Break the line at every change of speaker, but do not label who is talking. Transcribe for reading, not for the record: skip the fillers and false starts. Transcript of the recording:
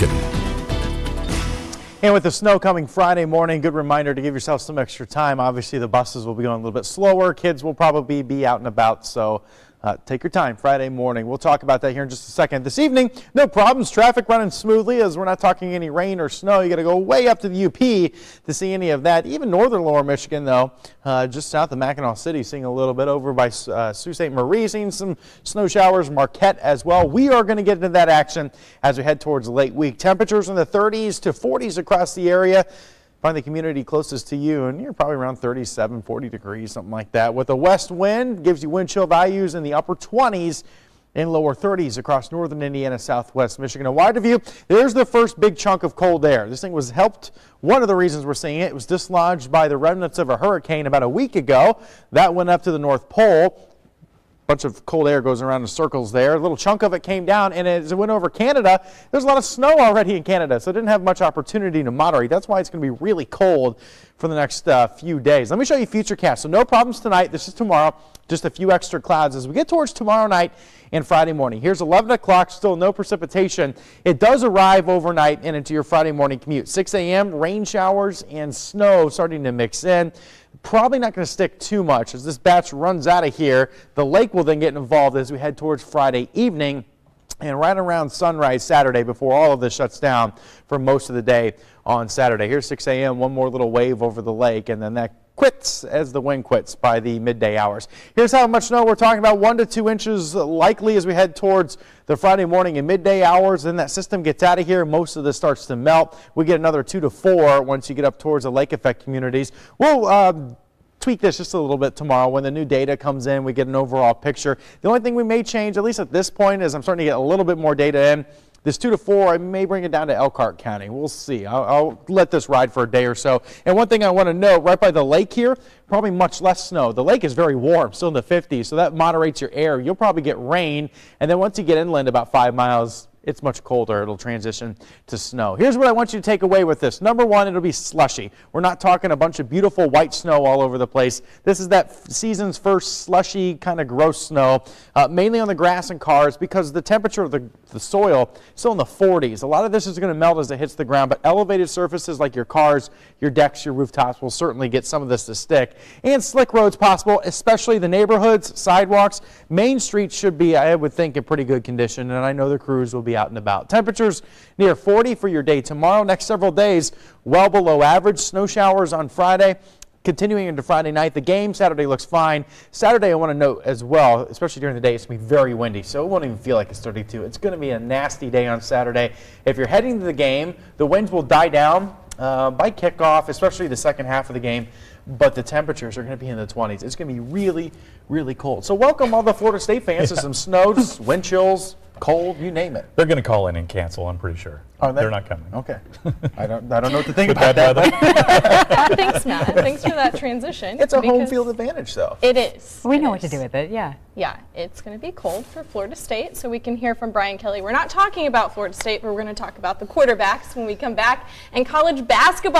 Michigan.
And with the snow coming Friday morning, good reminder to give yourself some extra time. Obviously, the buses will be going a little bit slower. Kids will probably be out and about, so take your time Friday morning. We'll talk about that here in just a second. This evening, no problems. Traffic running smoothly as we're not talking any rain or snow. You got to go way up to the UP to see any of that. Even northern lower Michigan, though, just south of Mackinac City, seeing a little bit over by Sault Ste. Marie, seeing some snow showers. Marquette as well. We are going to get into that action as we head towards the late week. Temperatures in the 30s to 40s across the area. Find the community closest to you, and you're probably around 37, 40 degrees, something like that. With a west wind, gives you wind chill values in the upper 20s and lower 30s across northern Indiana, southwest Michigan. A wide view, there's the first big chunk of cold air. This thing was helped. One of the reasons we're seeing it was dislodged by the remnants of a hurricane about a week ago. That went up to the North Pole. Bunch of cold air goes around in circles there. A little chunk of it came down, and as it went over Canada, there's a lot of snow already in Canada, so it didn't have much opportunity to moderate. That's why it's going to be really cold for the next few days. Let me show you Futurecast. So no problems tonight. This is tomorrow. Just a few extra clouds as we get towards tomorrow night and Friday morning. Here's 11 o'clock, still no precipitation. It does arrive overnight and into your Friday morning commute. 6 a.m., rain showers and snow starting to mix in. Probably not going to stick too much as this batch runs out of here. The lake will then get involved as we head towards Friday evening and right around sunrise Saturday before all of this shuts down for most of the day on Saturday. Here's 6 a.m., one more little wave over the lake, and then that quits as the wind quits by the midday hours. Here's how much snow we're talking about. 1 to 2 inches likely as we head towards the Friday morning and midday hours. Then that system gets out of here. Most of this starts to melt. We get another 2 to 4 once you get up towards the lake effect communities. We'll tweak this just a little bit tomorrow when the new data comes in. We get an overall picture. The only thing we may change, at least at this point, is I'm starting to get a little bit more data in. This 2 to 4, I may bring it down to Elkhart County. We'll see. I'll let this ride for a day or so. And one thing I want to note, right by the lake here, probably much less snow. The lake is very warm, still in the 50s, so that moderates your air. You'll probably get rain, and then once you get inland about 5 miles, it's much colder. It'll transition to snow. Here's what I want you to take away with this. Number one, it'll be slushy. We're not talking a bunch of beautiful white snow all over the place. This is that season's first slushy, kind of gross snow, mainly on the grass and cars because the temperature of the soil is still in the 40s. A lot of this is going to melt as it hits the ground, but elevated surfaces like your cars, your decks, your rooftops will certainly get some of this to stick. And slick roads possible, especially the neighborhoods, sidewalks. Main Street should be, I would think, in pretty good condition, and I know the crews will be out and about. Temperatures near 40 for your day tomorrow. Next several days, well below average. Snow showers on Friday. Continuing into Friday night, the game Saturday looks fine. Saturday, I want to note as well, especially during the day, it's going to be very windy, so it won't even feel like it's 32. It's going to be a nasty day on Saturday. If you're heading to the game, the winds will die down by kickoff, especially the second half of the game, but the temperatures are going to be in the 20s. It's going to be really, really cold. So welcome all the Florida State fans to some snow, wind chills, cold, you name it.
They're going to call in and cancel, I'm pretty sure.
Are they?
They're not coming.
Okay. I don't know what to think about that.
Thanks, Matt. Thanks for that transition.
It's a home field advantage, though.
It is.
We know what to do with it, yeah.
Yeah, it's going to be cold for Florida State, so we can hear from Brian Kelly. We're not talking about Florida State, but we're going to talk about the quarterbacks when we come back and college basketball.